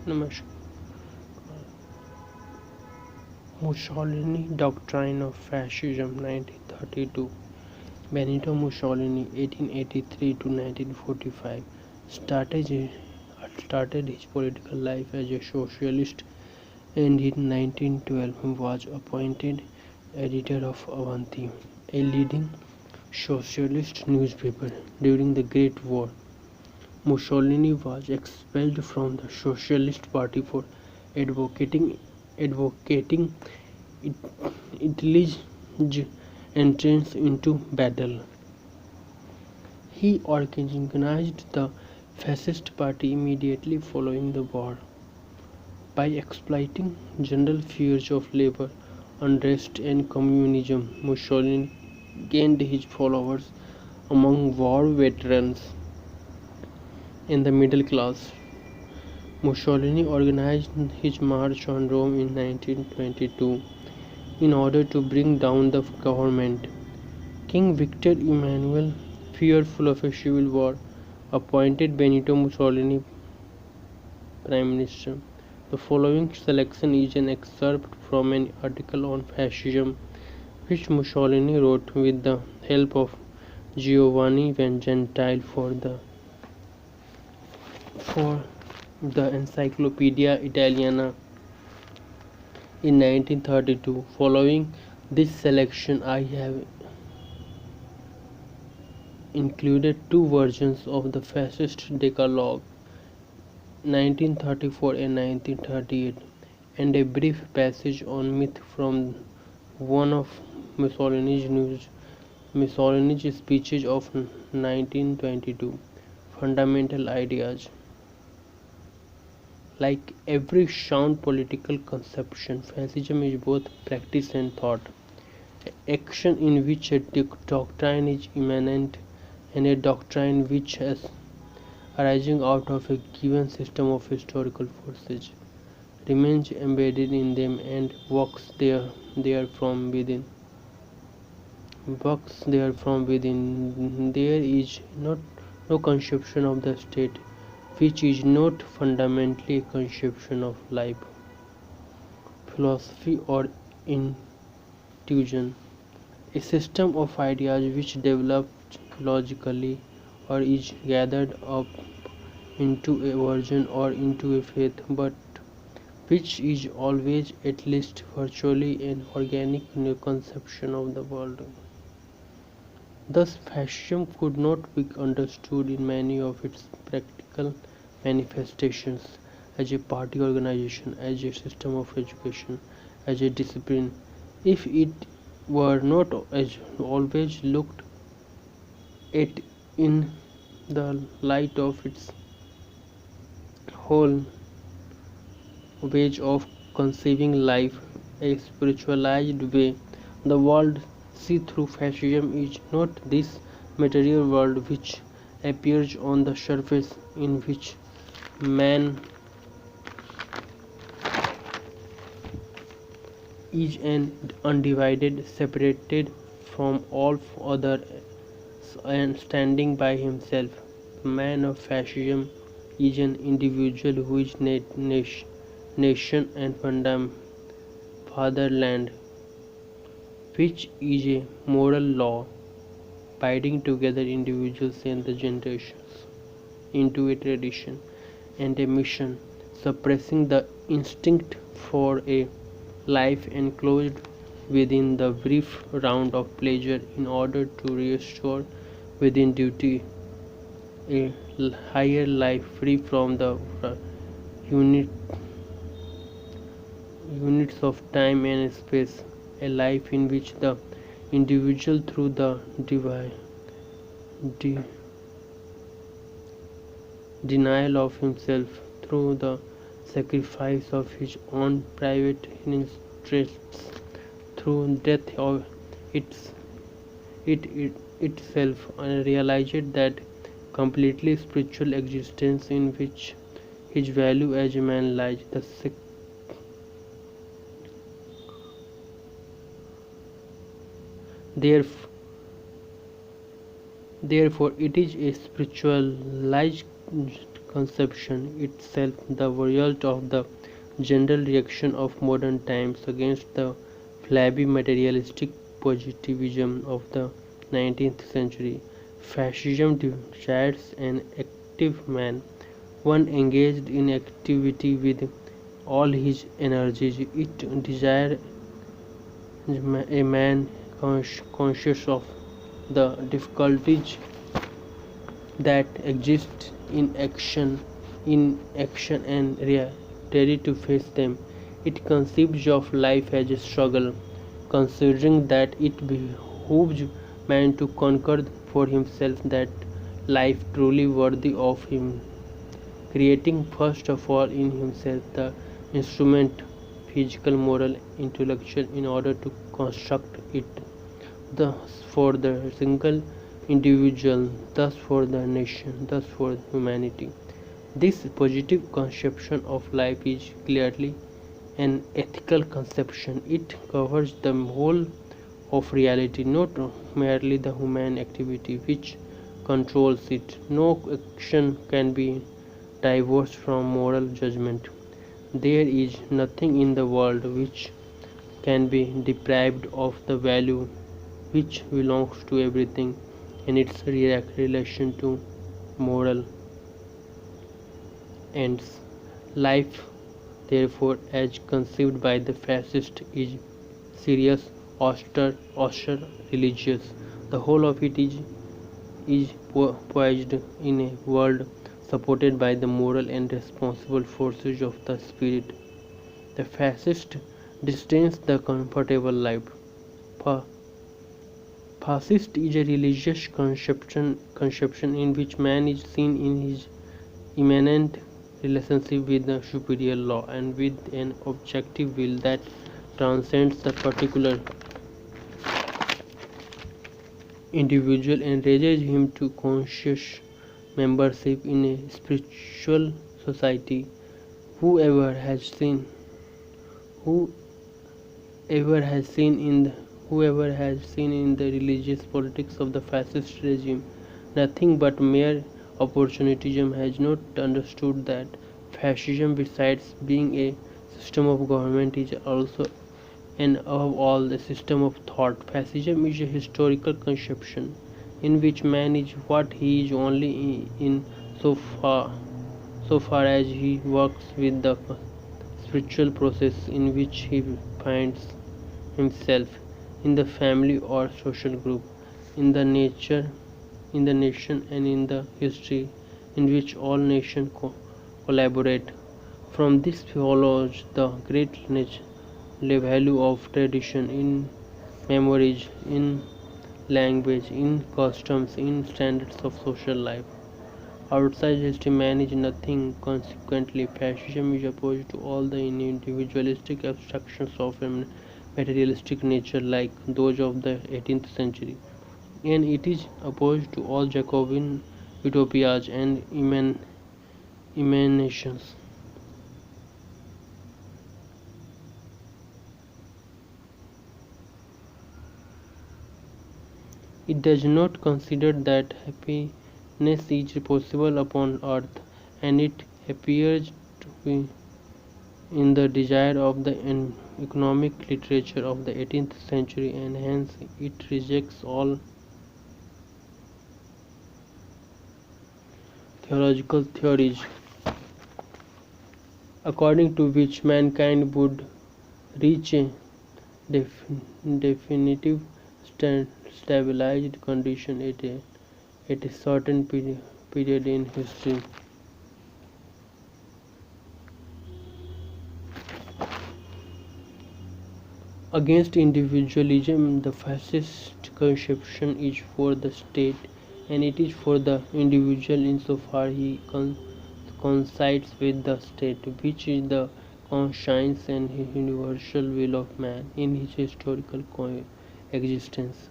Namaskar. Mussolini Doctrine of Fascism 1932. Benito Mussolini 1883 to 1945 started his political life as a socialist and in 1912 was appointed editor of Avanti, a leading socialist newspaper. During the Great War, Mussolini was expelled from the Socialist Party for advocating Italy's entrance into battle. He organized the Fascist Party immediately following the war. By exploiting general fears of labor unrest and communism, Mussolini gained his followers among war veterans and the middle class. Mussolini organized his march on Rome in 1922 in order to bring down the government. King Victor Emmanuel, fearful of a civil war, appointed Benito Mussolini prime minister. The following selection is an excerpt from an article on fascism which Mussolini wrote with the help of Giovanni Gentile for the Encyclopedia Italiana in 1932. Following this selection, I have included two versions of the fascist decalogue, 1934 and 1938, and a brief passage on myth from one of Mussolini's speeches of 1922. Fundamental ideas. Like every sound political conception, fascism is both practice and thought, action in which a doctrine is immanent and a doctrine which is arising out of a given system of historical forces, remains embedded in them and there from within. Works there from within. There is no conception of the state which is not fundamentally a conception of life, philosophy, or intuition, a system of ideas which develops logically or is gathered up into a version or into a faith, but which is always, at least virtually, an organic new conception of the world. Thus, fascism could not be understood in many of its practical manifestations as a party organization, as a system of education, as a discipline, if it were not as always looked at in the light of its whole way of conceiving life, a spiritualized way. The world see through fascism is not this material world which appears on the surface, in which man is an undivided, separated from all others and standing by himself. The man of fascism is an individual who is nation and fatherland, which is a moral law binding together individuals and the generations into a tradition and a mission, suppressing the instinct for a life enclosed within the brief round of pleasure in order to restore within duty a higher life free from the unit, units of time and space, a life in which the individual through the de- denial of himself, through the sacrifice of his own private interests, through death of its, itself, and realized that completely spiritual existence in which his value as a man lies. Theref- Therefore, it is a spiritualized conception itself the result of the general reaction of modern times against the flabby materialistic positivism of the 19th century. Fascism desires an active man, one engaged in activity with all his energies. It desires a man conscious of the difficulties that exist in action and ready to face them. It conceives of life as a struggle, considering that it behooves man to conquer for himself that life truly worthy of him, creating first of all in himself the instrument, physical, moral, intellectual, in order to construct it, thus for the single individual, thus for the nation, thus for humanity. This positive conception of life is clearly an ethical conception. It covers the whole of reality, not merely the human activity which controls it. No action can be divorced from moral judgment. There is nothing in the world which can be deprived of the value which belongs to everything in its relation to moral ends. Life, therefore, as conceived by the fascist, is serious, austere, religious. The whole of it is poised in a world supported by the moral and responsible forces of the spirit. The fascist disdains the comfortable life. Fa- Fascist is a religious conception in which man is seen in his immanent relationship with the superior law and with an objective will that transcends the particular individual and raises him to conscious membership in a spiritual society. Whoever has seen whoever has seen in the whoever has seen in the religious politics of the fascist regime nothing but mere opportunism has not understood that fascism, besides being a system of government, is also and above all a system of thought. Fascism is a historical conception in which man is what he is only in so far so far as he works with the spiritual process in which he finds himself, in the family or social group, in the nature in the nation and in the history in which all nations collaborate. From this follows the great value of tradition in memories, in language, in customs, in standards of social life. Outside history, man is nothing. Consequently, fascism is opposed to all the individualistic abstractions of a materialistic nature like those of the 18th century, and it is opposed to all Jacobin utopias and emanations. It does not consider that happiness is possible upon earth, and it appears to be in the desire of the economic literature of the 18th century, and hence it rejects all theological theories according to which mankind would reach a definitive stabilized condition at a certain period in history. Against individualism, the fascist conception is for the state, and it is for the individual insofar he coincides with the state, which is the conscience and universal will of man in his historical existence.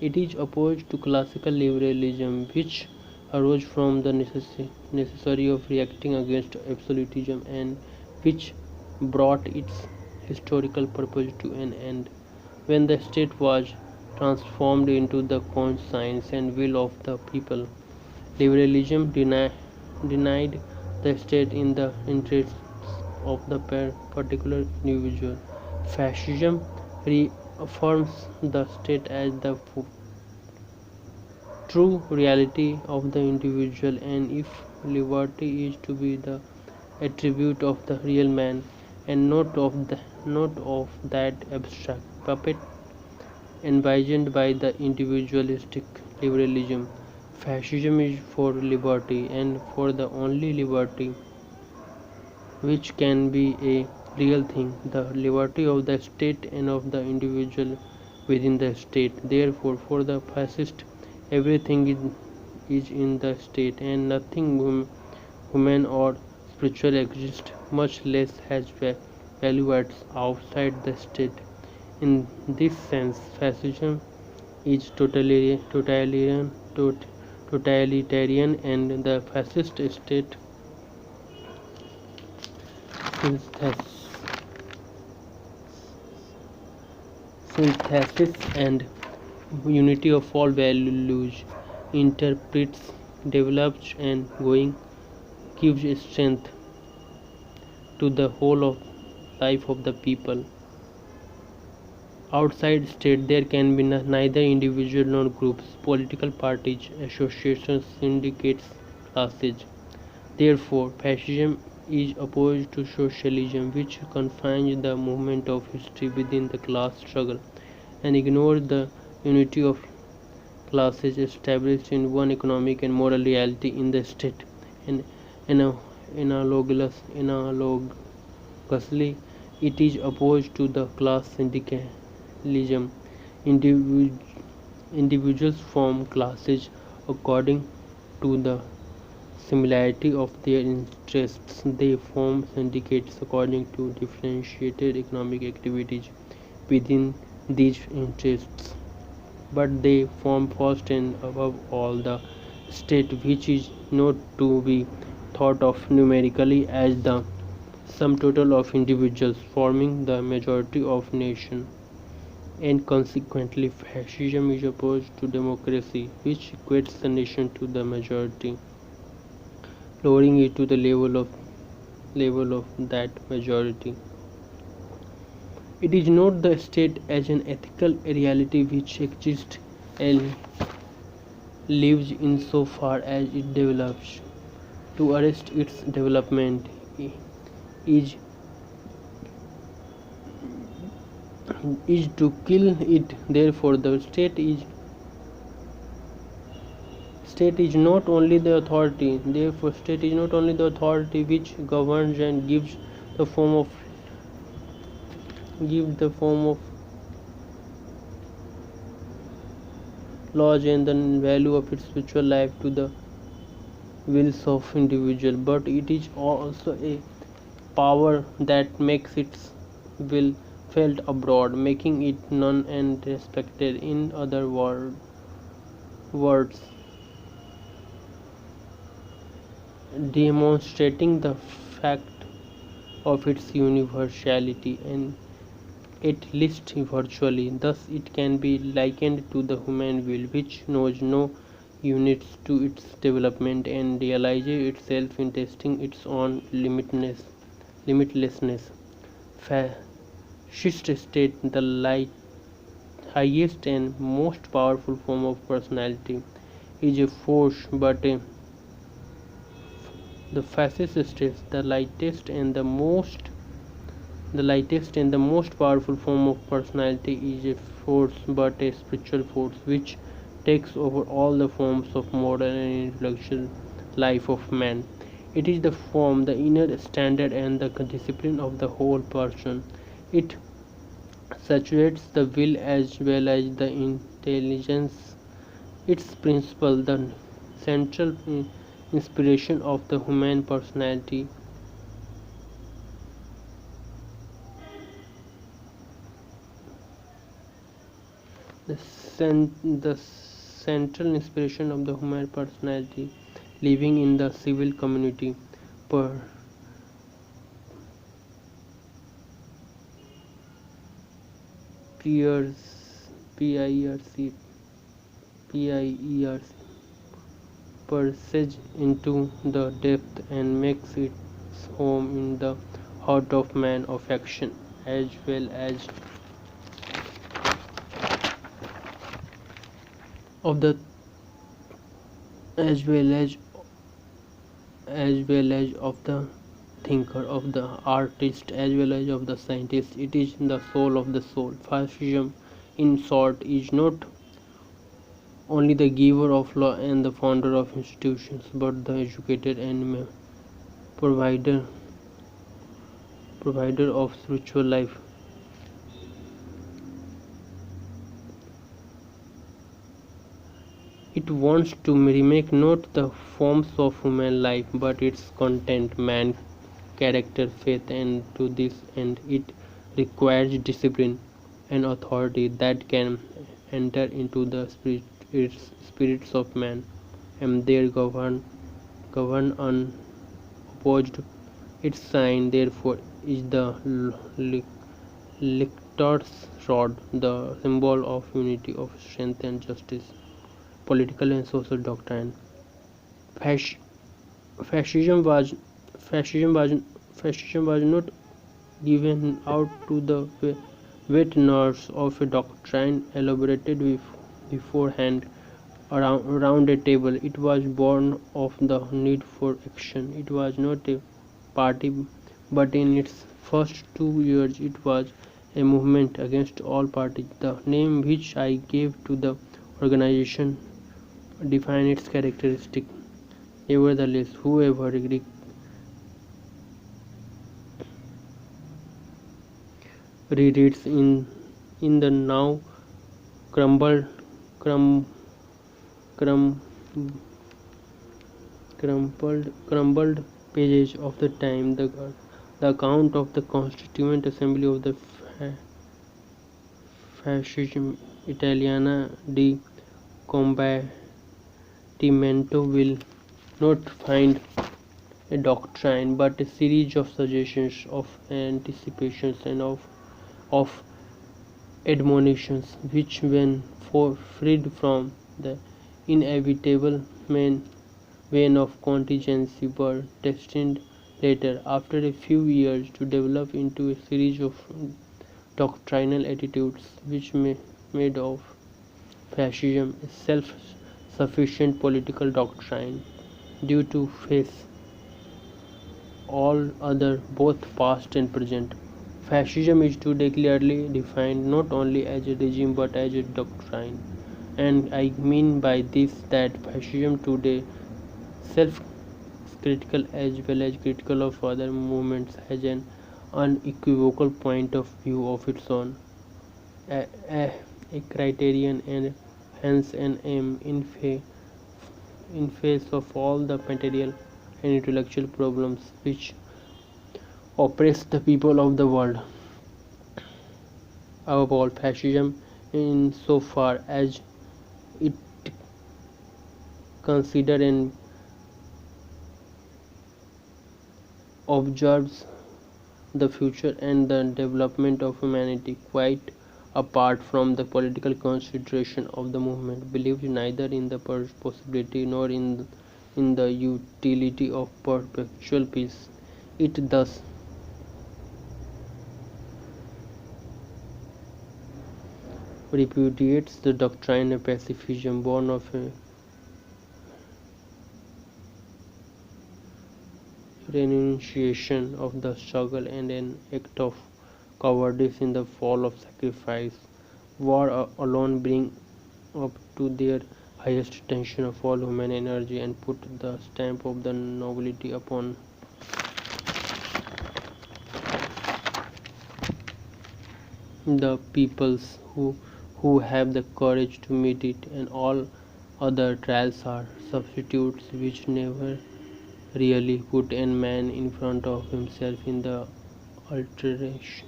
It is opposed to classical liberalism, which arose from the necessity of reacting against absolutism and which brought its historical purpose to an end when the state was transformed into the conscience and will of the people. Liberalism denied the state in the interests of the particular individual. Fascism reaffirms the state as the true reality of the individual, and if liberty is to be the attribute of the real man and not of that abstract puppet envisioned by the individualistic liberalism. Fascism is for liberty, and for the only liberty which can be a real thing, the liberty of the state and of the individual within the state. Therefore, for the fascist, everything is in the state, and nothing human or spiritual exists, much less has value outside the state. In this sense, fascism is totalitarian, and the fascist state synthesis and unity of all values, interprets, develops, and going gives strength to the whole of life of the people. Outside state, there can be neither individual nor groups, political parties, associations, syndicates, classes. Therefore, fascism is opposed to socialism, which confines the movement of history within the class struggle and ignores the unity of classes established in one economic and moral reality in the state. And analogously, it is opposed to the class syndicalism. Individuals form classes according to the similarity of their interests. They form syndicates according to differentiated economic activities within these interests. But they form first and above all the state, which is not to be thought of numerically as the sum total of individuals forming the majority of nation. And consequently, fascism is opposed to democracy, which equates the nation to the majority, lowering it to the level of that majority. It is not the state as an ethical reality which exists and lives insofar as it develops. To arrest its development is is to kill it. Therefore, the state is not only the authority. Therefore, state is not only the authority which governs and the form of gives the form of laws and the value of its spiritual life to the wills of individual, but it is also a power that makes its will felt abroad, making it known and respected. In other words, demonstrating the fact of its universality and at least virtually. Thus, it can be likened to the human will, which knows no limits to its development and realizes itself in testing its own limitlessness. Fascist state, the highest and most powerful form of personality, is a force, but the fascist state, the lightest and the most powerful form of personality, is a force, but a spiritual force which takes over all the forms of moral and intellectual life of man. It is the form, the inner standard, and the discipline of the whole person. It saturates the will as well as the intelligence. Its principle, the central inspiration of the human personality, the central inspiration of the human personality, living in the civil community, per peers, PIERC, PIERC, perches into the depth and makes its home in the heart of man of action well of the as well as of the thinker, of the artist, as well as of the scientist. It is the soul of the soul. Fascism, in short, is not only the giver of law and the founder of institutions, but the educator and provider of spiritual life. It wants to remake not the forms of human life, but its content, man, character, faith, and to this end it requires discipline and authority that can enter into the spirits of man and there govern unopposed. Its sign, therefore, is the lictor's rod, the symbol of unity, of strength and justice, political and social doctrine. Fasc- Fascism was fascism was fascism was not given out to the wet nurse of a doctrine elaborated beforehand around a table. It was born of the need for action. It was not a party, but in its first 2 years it was a movement against all parties. The name which I gave to the organization defined its characteristic. Nevertheless, whoever rereads in the now crumbled crum, crum, crumbled pages of the time, the account of the Constituent Assembly of the Fascism Italiana di Combattimento will not find a doctrine but a series of suggestions, of anticipations, and of admonitions which, when freed from the inevitable vein of contingency, were destined later, after a few years, to develop into a series of doctrinal attitudes which made of fascism a self-sufficient political doctrine due to face all other, both past and present. Fascism is today clearly defined not only as a regime but as a doctrine. And I mean by this that fascism today, self critical as well as critical of other movements, has an unequivocal point of view of its own, a, a criterion and hence an aim in face of all the material and intellectual problems which oppress the people of the world. Above all, fascism, in so far as it considers and observes the future and the development of humanity, quite apart from the political consideration of the movement, believes neither in the possibility nor in the utility of perpetual peace. It thus repudiates the doctrine of pacifism born of a renunciation of the struggle and an act of cowardice in the fall of sacrifice. War alone bring up to their highest tension of all human energy and put the stamp of the nobility upon the peoples who have the courage to meet it, and all other trials are substitutes which never really put a man in front of himself in the alteration,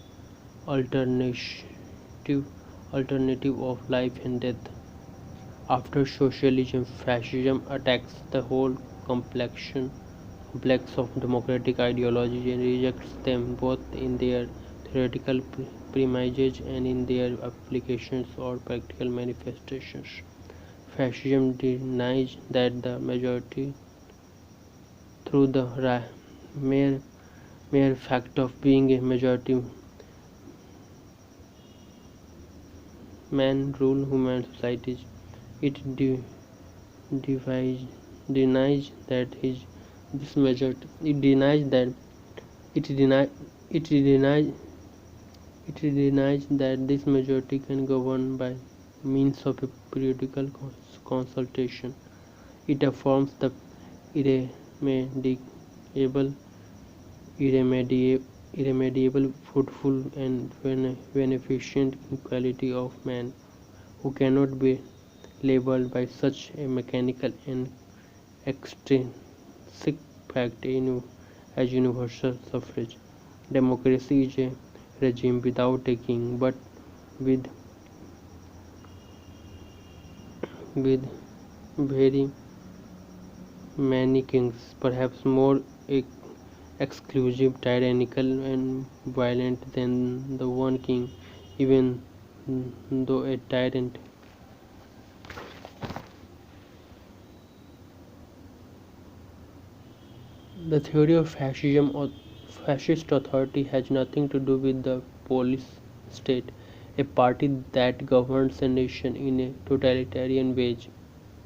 alternative alternative of life and death. After socialism, fascism attacks the whole complex of democratic ideologies and rejects them both in their theoretical premises and in their applications or practical manifestations. Fascism denies that the majority, through the mere, mere fact of being a majority, man rule human societies. It devies, denies that his this majority. It denies that it denies it denies it denies that this majority can govern by means of a periodical consultation. It affirms the irremediable, irremediable, fruitful, and beneficent equality of man, who cannot be labelled by such a mechanical and extrinsic fact as universal suffrage. Democracy is a regime without a king, but with with very many kings, perhaps more exclusive, tyrannical, and violent than the one king, even though a tyrant. The theory of fascism or fascist authority has nothing to do with the police state. A party that governs a nation in a totalitarian way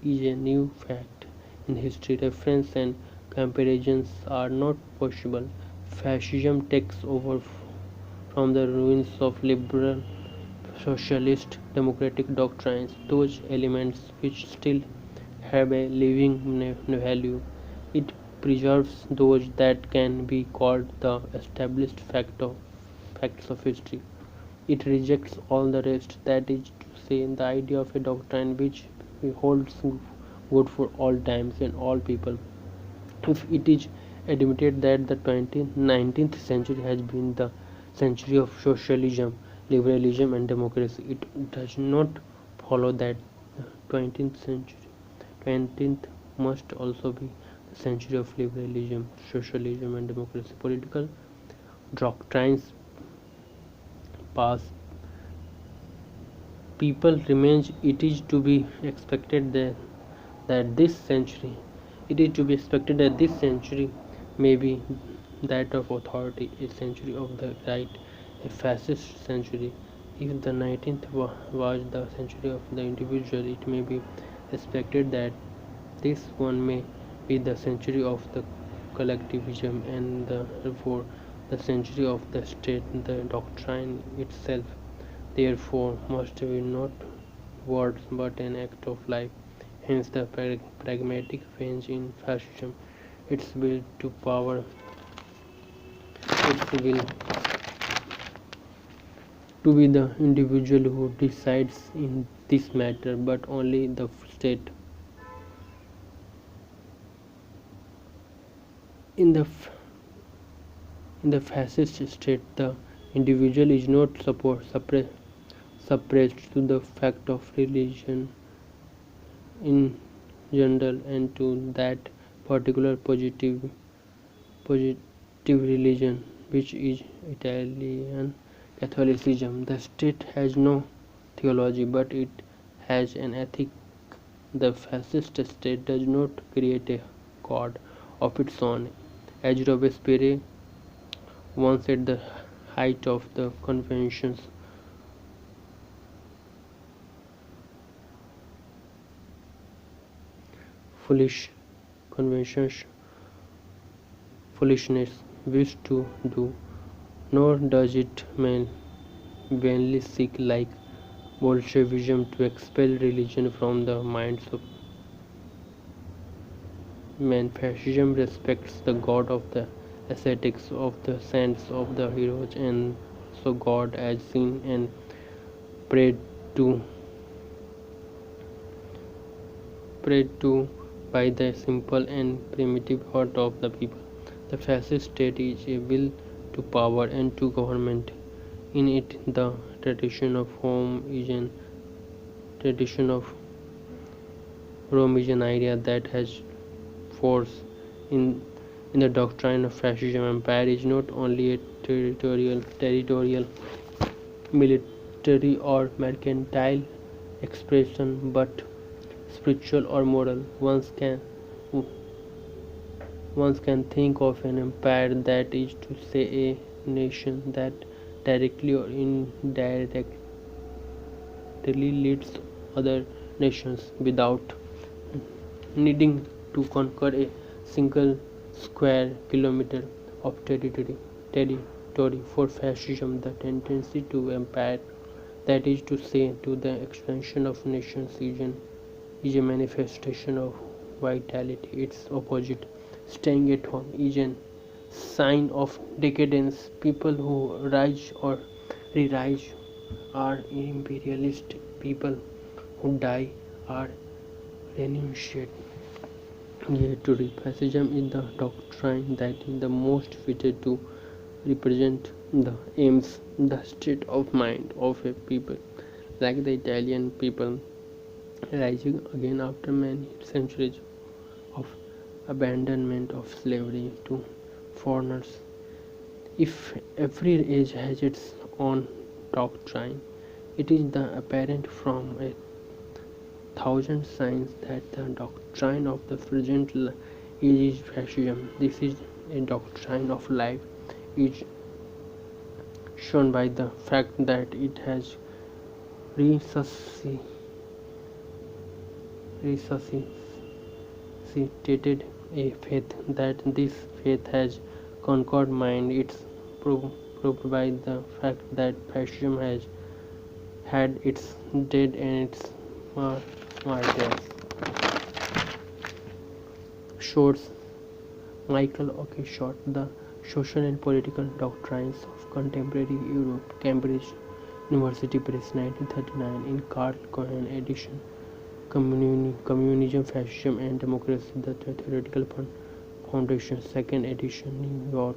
is a new fact in history. Reference and comparisons are not possible. Fascism takes over from the ruins of liberal socialist democratic doctrines, those elements which still have a living value. It preserves those that can be called the established facts of history. It rejects all the rest, that is to say, the idea of a doctrine which holds good for all times and all people. If it is admitted that the 19th century has been the century of socialism, liberalism, and democracy, it does not follow that the 20th must also be the century of liberalism, socialism, and democracy. Political doctrines pass, people remains. It is to be expected that this century it is to be expected that this century may be that of authority, a century of the right, a fascist century. If the 19th was the century of the individual, it may be expected that this one may be the century of the collectivism, and therefore the century of the state. The doctrine itself, therefore, must be not words but an act of life. Hence the pragmatic range in fascism. Its will to power, its will to be the individual who decides in this matter, but only the state. In the in the fascist state, the individual is not suppressed to the fact of religion in general and to that particular positive religion, which is Italian Catholicism. The state has no theology, but it has an ethic. The fascist state does not create a god of its own, as Robespierre once at the height of the conventions. Foolish conventions foolishness wish to do, nor does it vainly seek, like Bolshevism, to expel religion from the minds of men. Fascism respects the God of the ascetics, of the saints, of the heroes, and so God as seen and prayed to prayed to by the simple and primitive heart of the people. The fascist state is a will to power and to government. In it, the tradition of tradition of Rome is an idea that has force. In in the doctrine of fascism, empire is not only a territorial, military, or mercantile expression, but spiritual or moral. One can think of an empire, that is to say a nation, that directly or indirectly leads other nations without needing to conquer a single square kilometer of territory. For fascism, the tendency to empire, that is to say, to the expansion of nations, is a manifestation of vitality. Its opposite, staying at home, is a sign of decadence. People who rise or re-rise are imperialist. People who die are renunciate. Yet today, fascism is the doctrine that is the most fitted to represent the aims, the state of mind of a people, like the Italian people rising again after many centuries of abandonment of slavery to foreigners. If every age has its own doctrine, it is the apparent from a thousand signs that the doctrine of the present age is fascism. This is a doctrine of life, is shown by the fact that it has resuscitated a faith, that this faith has conquered mind. It's proved by the fact that fascism has had its dead and its martyrs. Shorts Michael Oakeshott, The Social and Political Doctrines of Contemporary Europe, Cambridge University Press, 1939, in Carl Cohen edition. Communism, Fascism and Democracy, The Theoretical Foundation, 2nd edition, New York,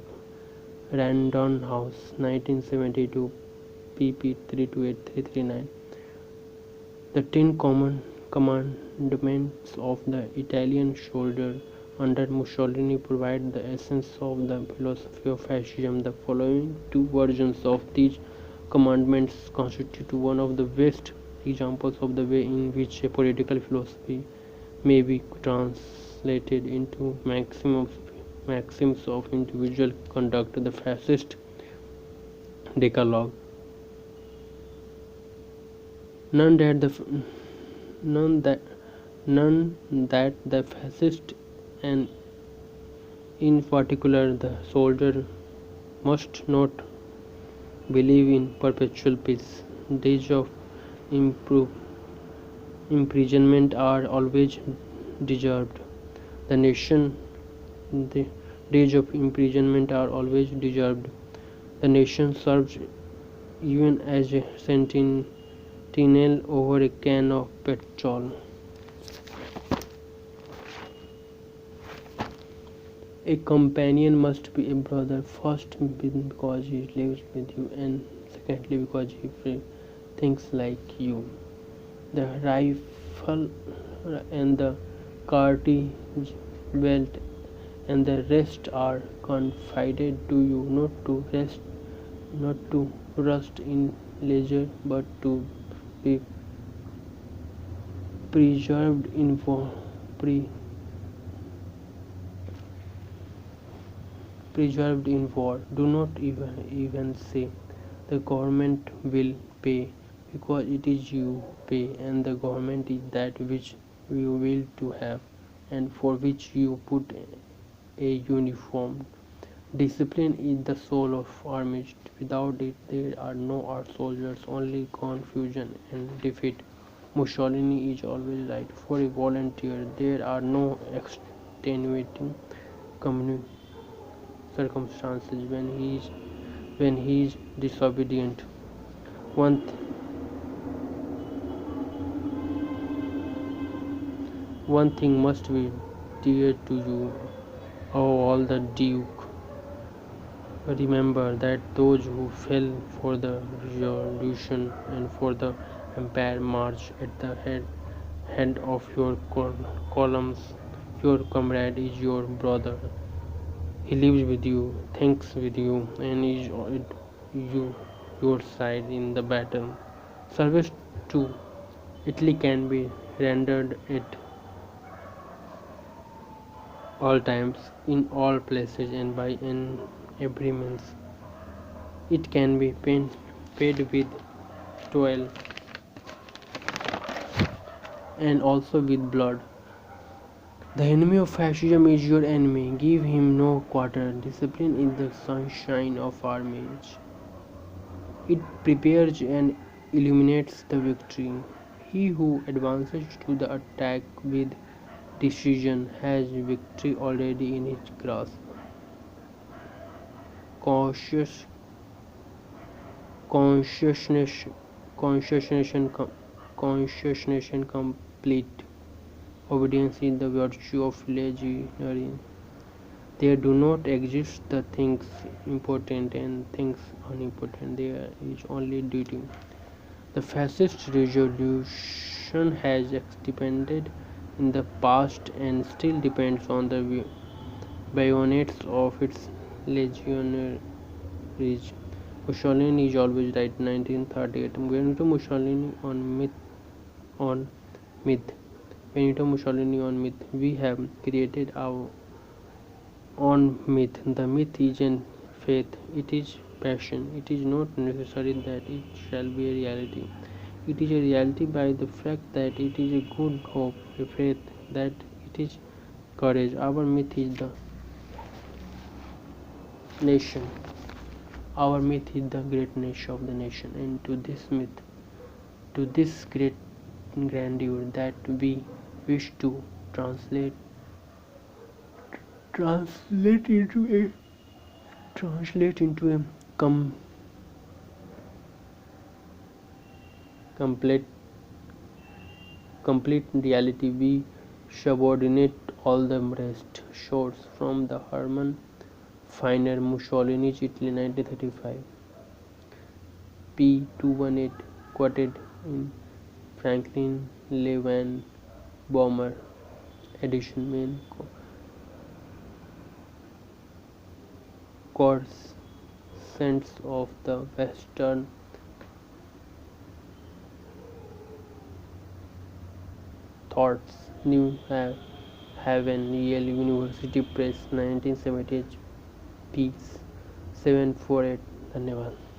Random House, 1972, pp. 328-339. The Ten Commandments of the Italian soldier under Mussolini provide the essence of the philosophy of fascism. The following two versions of these commandments constitute one of the best examples of the way in which a political philosophy may be translated into maxims of individual conduct. The fascist decalogue. None that the fascist, and in particular the soldier, must not believe in perpetual peace. Days of imprisonment are always deserved. The nation, the days of imprisonment are always deserved. The nation serves even as a sentinel over a can of petrol. A companion must be a brother, first because he lives with you, and secondly because he thinks like you. The rifle and the cartridge belt and the rest are confided to you, not to rust in leisure, but to be preserved in war. Do not even say the government will pay, because it is you pay, and the government is that which you will to have, and for which you put a uniform. Discipline is the soul of armies. Without it, there are no art soldiers, only confusion and defeat. Mussolini is always right. For a volunteer, there are no extenuating circumstances when he is disobedient. One one thing must be dear to you, all the Duke. Remember that those who fell for the revolution and for the empire march at the head of your columns. Your comrade is your brother. He lives with you, thinks with you, and is at your side in the battle. Service too Italy can be rendered at all times, in all places, and by every means. It can be paid with toil and also with blood. The enemy of fascism is your enemy. Give him no quarter. Discipline is the sunshine of armies. It prepares and illuminates the victory. He who advances to the attack with decision has victory already in his grasp. Conscious, consciousness, consciousness, consciousness, complete obedience is the virtue of legionary. There do not exist the things important and things unimportant. There is only duty. The fascist revolution has expanded in the past and still depends on the bayonets of its legionaries. Mussolini is always right. 1938. Benito Mussolini on myth. Benito Mussolini on myth. We have created our own myth. The myth is in faith. It is passion. It is not necessary that it shall be a reality. It is a reality by the fact that it is a good hope, a faith that it is courage. Our myth is the nation. Our myth is the greatness of the nation, and to this myth, to this great grandeur that we wish to translate translate into a translate into a com- complete complete reality, we subordinate all the rest. Shots from the Herman Finer Mussolini's Italy 1935. P218 quoted in Franklin Levan Bomber edition main course sense of the Western thoughts. New Haven, Yale University Press, 1978, p. 748. धन्यवाद.